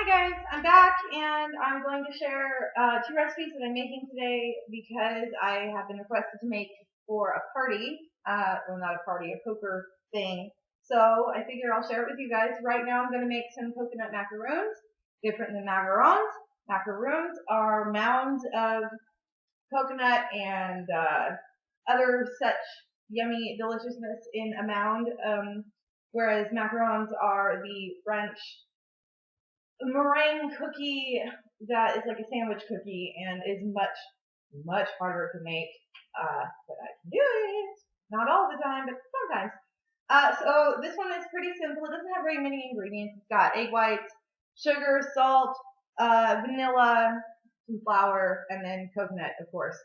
guys, I'm back and I'm going to share two recipes that I'm making today because I have been requested to make for a party, well not a party, a poker thing. So I figure I'll share it with you guys. Right now I'm going to make some coconut macaroons, different than macarons. Macaroons are mounds of coconut and other such yummy deliciousness in a mound, whereas macarons are the French meringue cookie that is like a sandwich cookie and is much harder to make, but I can do it. Not all the time, but sometimes. So this one is pretty simple. It doesn't have very many ingredients. It's got egg whites, sugar, salt, vanilla, some flour, and then coconut, of course.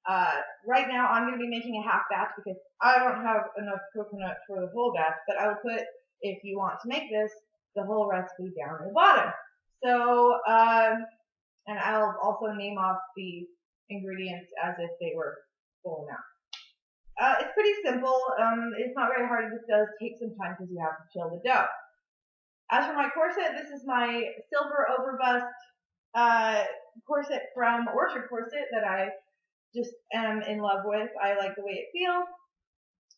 Right now I'm going to be making a half batch because I don't have enough coconut for the whole batch, but I will put, if you want to make this, the whole recipe down at the bottom. So, and I'll also name off the ingredients as if they were full amount. It's pretty simple. It's not very hard. It just does take some time because you have to chill the dough. As for my corset, this is my silver overbust corset from Orchard Corset that I just am in love with. I like the way it feels.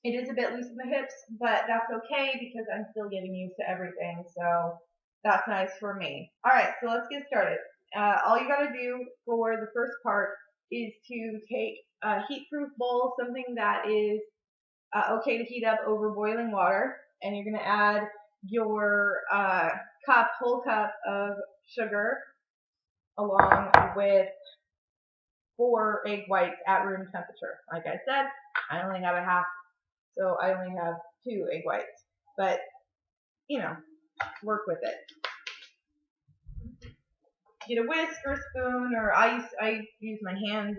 It is a bit loose in the hips, but that's okay because I'm still getting used to everything, so that's nice for me. Alright, so let's get started. All you gotta do for the first part is to take a heat-proof bowl, something that is okay to heat up over boiling water, and you're gonna add your whole cup of sugar along with 4 egg whites at room temperature. Like I said, I only have a half, so I only have 2 egg whites, but, you know, work with it. Get a whisk or a spoon, or I use my hand.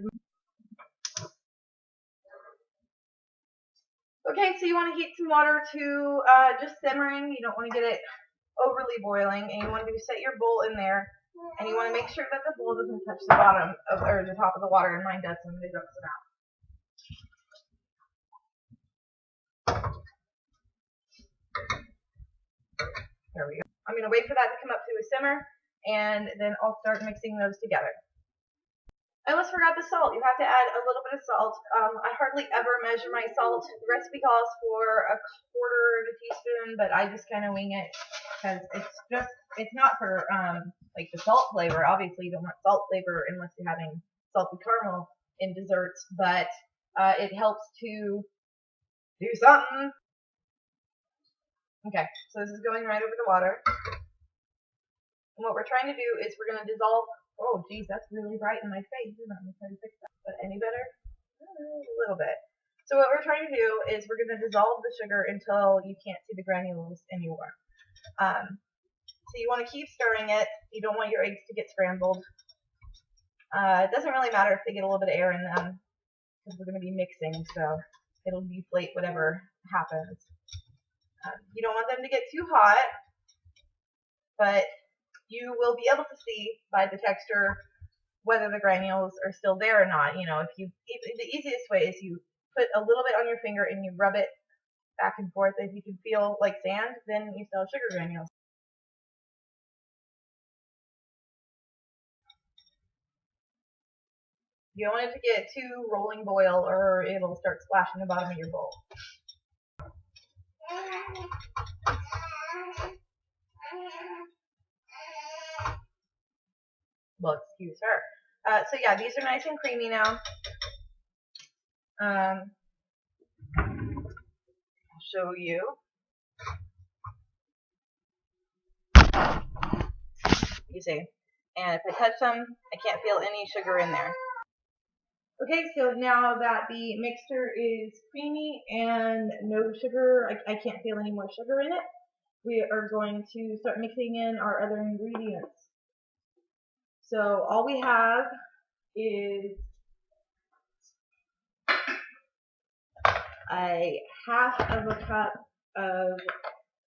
Okay, so you want to heat some water to just simmering. You don't want to get it overly boiling, and you want to set your bowl in there, and you want to make sure that the bowl doesn't touch the bottom of, or the top of the water, and mine does, so I'm going to dump some out. There we go. I'm going to wait for that to come up to a simmer, and then I'll start mixing those together. I almost forgot the salt. You have to add a little bit of salt. I hardly ever measure my salt. The recipe calls for a 1/4 of a teaspoon, but I just kind of wing it because it's not for like the salt flavor. Obviously, you don't want salt flavor unless you're having salted caramel in desserts, but it helps to do something. Okay, so this is going right over the water. And what we're trying to do is we're going to dissolve. Oh, geez, that's really bright in my face. I'm going to try to fix that. But any better? A little bit. So what we're trying to do is we're going to dissolve the sugar until you can't see the granules anymore. So you want to keep stirring it. You don't want your eggs to get scrambled. It doesn't really matter if they get a little bit of air in them because we're going to be mixing, so it'll deflate whatever happens. You don't want them to get too hot, but you will be able to see by the texture whether the granules are still there or not. You know, the easiest way is you put a little bit on your finger and you rub it back and forth. If you can feel like sand, then you still have sugar granules. You don't want it to get too rolling boil or it'll start splashing the bottom of your bowl. Well, excuse her. So yeah, these are nice and creamy now. I'll show you. You see. And if I touch them, I can't feel any sugar in there. Okay, so now that the mixture is creamy and no sugar, I can't feel any more sugar in it, we are going to start mixing in our other ingredients. So all we have is a half of a cup of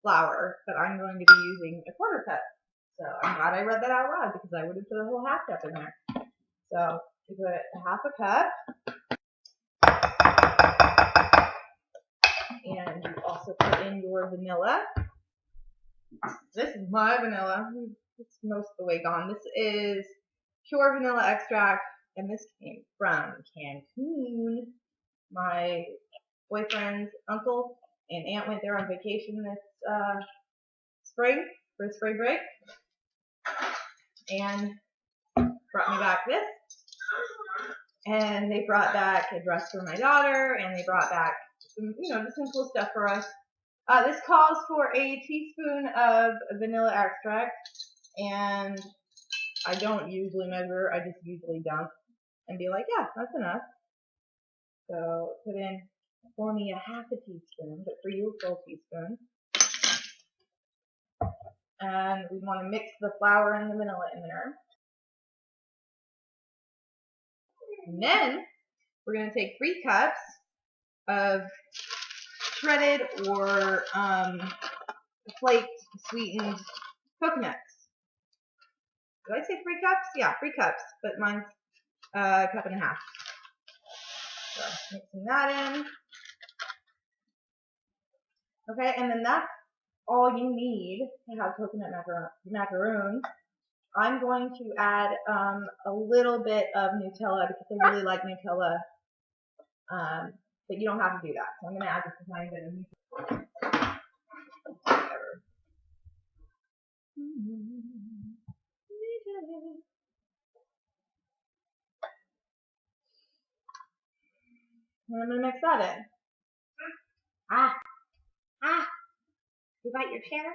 flour, but I'm going to be using a 1/4 cup. So I'm glad I read that out loud because I would have put a whole half cup in there. So you put a half a cup, and you also put in your vanilla. This is my vanilla. It's most of the way gone. This is pure vanilla extract, and this came from Cancun. My boyfriend's uncle and aunt went there on vacation this spring for spring break, and brought me back this. And they brought back a dress for my daughter, and they brought back some, just some cool stuff for us. This calls for a teaspoon of vanilla extract, and I don't usually measure, I just usually dump and be like, yeah, that's enough. So put in for me a half a teaspoon, but for you a full teaspoon. And we want to mix the flour and the vanilla in there. And then we're going to take 3 cups of shredded or flaked sweetened coconuts. Did I say 3 cups? Yeah, 3 cups, but mine's a cup and a half. So mixing that in. Okay, and then that's all you need to have coconut macaroons. I'm going to add a little bit of Nutella because I really like Nutella, but you don't have to do that. So I'm going to add just a tiny bit of Nutella. Whatever. And I'm going to mix that in. You bite your chair?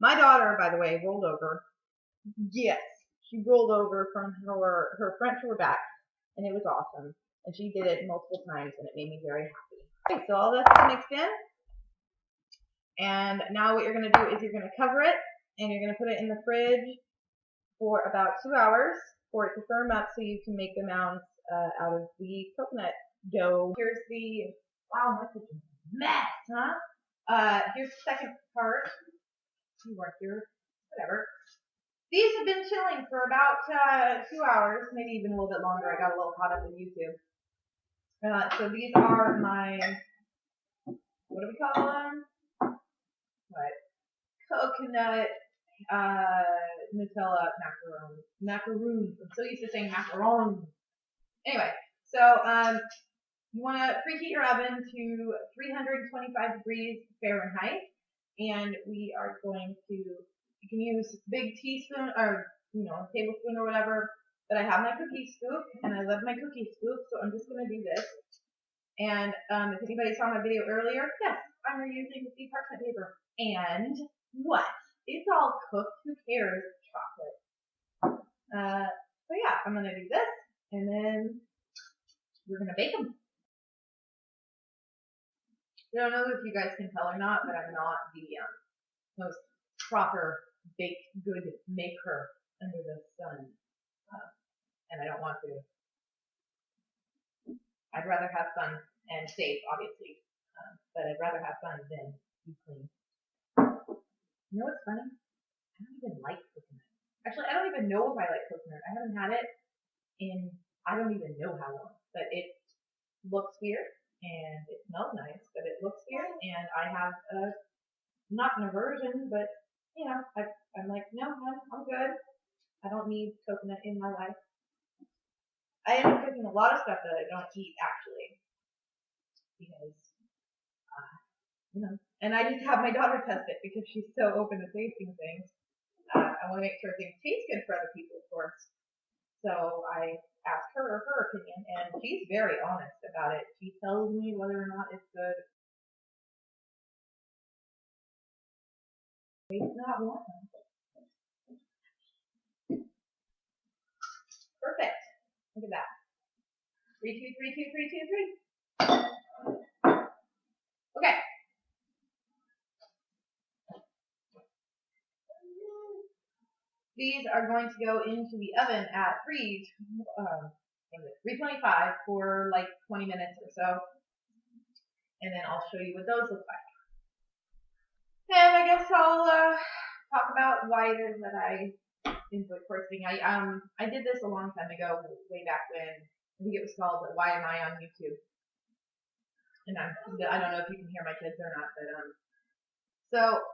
My daughter, by the way, rolled over. Yes, she rolled over from her front to her back, and it was awesome. And she did it multiple times, and it made me very happy. Okay, so all this is mixed in. And now what you're going to do is you're going to cover it, and you're going to put it in the fridge for about 2 hours for it to firm up so you can make the mounds out of the coconut dough. Here's the, wow, that's such a mess, huh? Here's the second part. You weren't here, whatever. These have been chilling for about 2 hours, maybe even a little bit longer. I got a little caught up with YouTube. So these are my, what do we call them? What? Coconut Nutella macaroons. I'm so used to saying macarons. Anyway, so you want to preheat your oven to 325 degrees Fahrenheit, and we are going to, you can use big teaspoon or tablespoon or whatever, but I have my cookie scoop, and I love my cookie scoop, so I'm just going to do this. And if anybody saw my video earlier, yes, I'm reusing the parchment paper. And what? It's all cooked. Who cares? Chocolate. So yeah, I'm going to do this, and then we're going to bake them. I don't know if you guys can tell or not, but I'm not the most proper baked good maker under the sun, and I don't want to. I'd rather have fun and safe, obviously, but I'd rather have fun than be clean. You know what's funny? I don't even like coconut. Actually, I don't even know if I like coconut. I haven't had it in I don't even know how long, but it looks weird and it smells nice, but it looks weird, and I have not an aversion, but I'm like, no, I'm good. I don't need coconut in my life. I end up cooking a lot of stuff that I don't eat actually, because and I just have my daughter test it because she's so open to tasting things. I want to make sure things taste good for other people, of course. So I asked her her opinion, and she's very honest about it. She tells me whether or not it's good. It's not one. Perfect. Look at that. 3, 2, 3, 2, 3, 2, 3. Okay. These are going to go into the oven at 325 for like 20 minutes or so. And then I'll show you what those look like. And I guess I'll talk about why it is that I enjoy corsing. I did this a long time ago, way back when. I think it was called Why Am I on YouTube? And I don't know if you can hear my kids or not, but so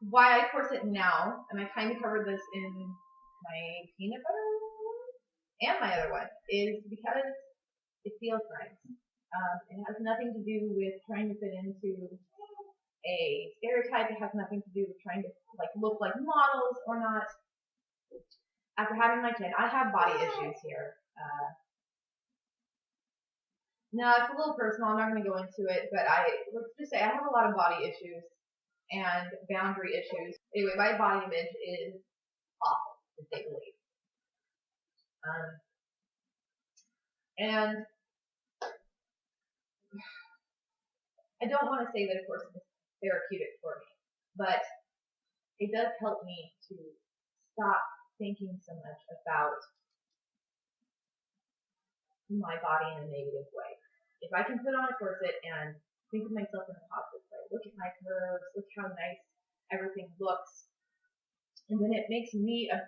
why I corset now, and I kind of covered this in my peanut butter one and my other one, is because it feels nice. It has nothing to do with trying to fit into a stereotype. It has nothing to do with trying to like look like models or not. After having my kid, I have body issues here. No, it's a little personal. I'm not going to go into it, but let's just say I have a lot of body issues and boundary issues. Anyway, my body image is awful, to say the least. And I don't want to say that, of course, it's therapeutic for me, but it does help me to stop thinking so much about my body in a negative way. If I can put on a corset and think of myself in a positive way, look at my curves, look how nice everything looks, and then it makes me a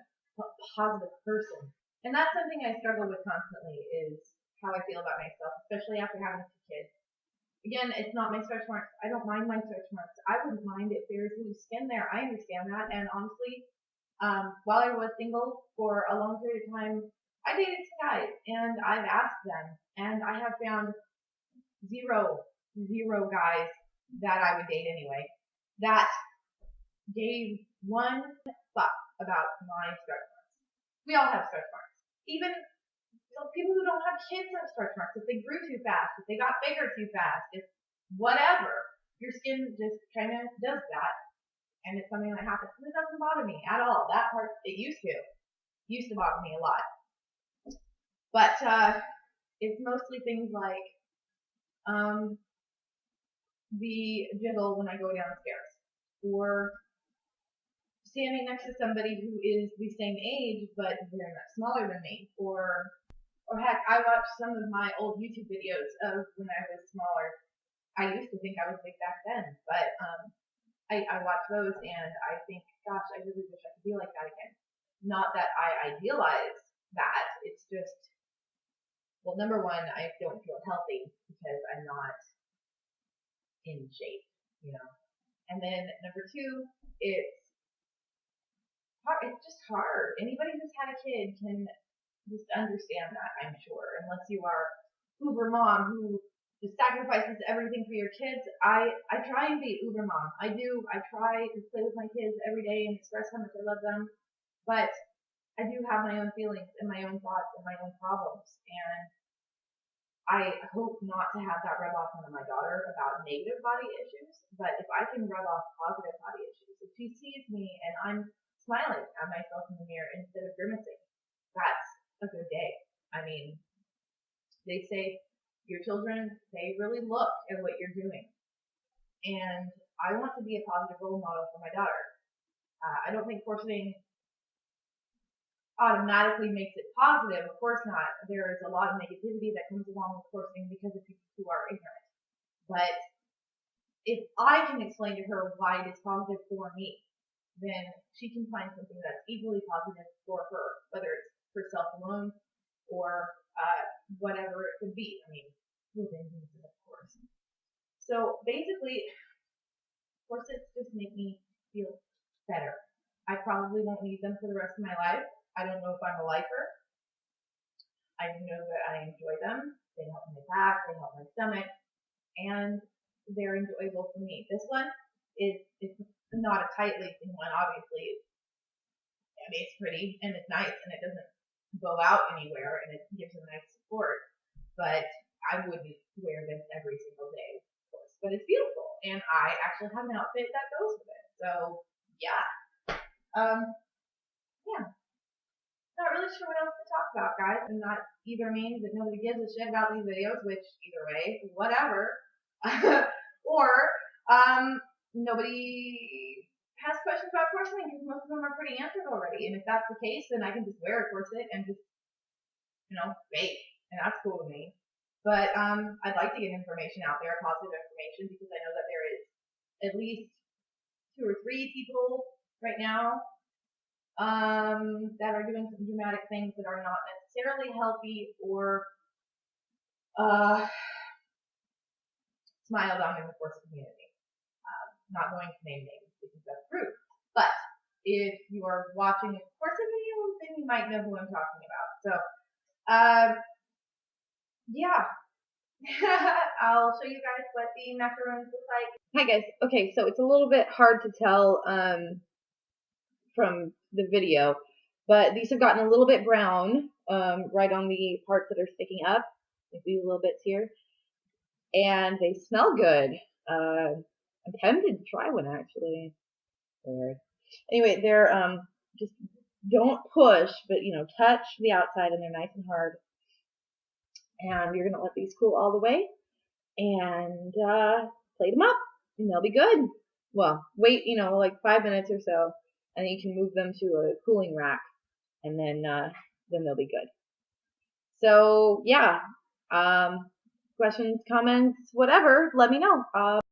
positive person. And that's something I struggle with constantly, is how I feel about myself, especially after having 2 kids. Again, it's not my stretch marks. I don't mind my stretch marks. I wouldn't mind if there's loose skin there. I understand that. And honestly, while I was single for a long period of time, I dated some guys, and I've asked them, and I have found zero guys that I would date anyway that gave one fuck about my stretch marks. We all have stretch marks. Even people who don't have kids have stretch marks. If they grew too fast, if they got bigger too fast, if whatever, your skin just kind of does that. And it's something that happens. And it doesn't bother me at all. That part, it used to bother me a lot. But it's mostly things like the jiggle when I go downstairs, or standing next to somebody who is the same age but very much smaller than me, or heck, I watched some of my old YouTube videos of when I was smaller. I used to think I was big back then, but I watch those and I think, gosh, I really wish I could be like that again. Not that I idealize that. It's just, well, number one, I don't feel healthy because I'm not in shape, you know. And then number two, it's hard. It's just hard. Anybody who's had a kid can just understand that, I'm sure. Unless you are uber mom who just sacrifices everything for your kids. I try and be uber mom. I do. I try to play with my kids every day and express how much I love them. But I do have my own feelings and my own thoughts and my own problems. And I hope not to have that rub off onto my daughter about negative body issues. But if I can rub off positive body issues, if she sees me and I'm smiling at myself in the mirror instead of grimacing, that's a good day. I mean, they say your children, they really look at what you're doing. And I want to be a positive role model for my daughter. I don't think corseting automatically makes it positive. Of course not. There is a lot of negativity that comes along with corseting because of people who are ignorant. But if I can explain to her why it is positive for me, then she can find something that's equally positive for her, whether it's herself alone or whatever it could be. I mean, within reason, of course. So basically, corsets just make me feel better. I probably won't need them for the rest of my life. I don't know if I'm a lifer. I know that I enjoy them. They help my back, they help my stomach, and they're enjoyable for me. This one is not a tight lacing one, obviously. I mean, it's pretty and it's nice and it doesn't bow out anywhere and it gives a nice support. But I wouldn't wear this every single day, of course. But it's beautiful, and I actually have an outfit that goes with it. So yeah, yeah. Not really sure what else to talk about, guys, and that either means that nobody gives a shit about these videos, which either way, whatever, or nobody has questions about corseting because most of them are pretty answered already. And if that's the case, then I can just wear a corset and just, bake, and that's cool with me. But I'd like to get information out there, positive information, because I know that there is at least 2 or 3 people right now that are doing some dramatic things that are not necessarily healthy or smiled on in the corset community. Not going to name names because that's rude. if you are watching a corset video, then you might know who I'm talking about. So, yeah. I'll show you guys what the macaroons look like. Hi guys. Okay, so it's a little bit hard to tell from the video, but these have gotten a little bit brown right on the parts that are sticking up, like these little bits here, and they smell good. I'm tempted to try one actually. Weird. Anyway, they're just don't push, but touch the outside, and they're nice and hard. And you're gonna let these cool all the way, and plate them up, and they'll be good. Well, wait, like 5 minutes or so, and then you can move them to a cooling rack, and then they'll be good. So yeah, questions, comments, whatever, let me know.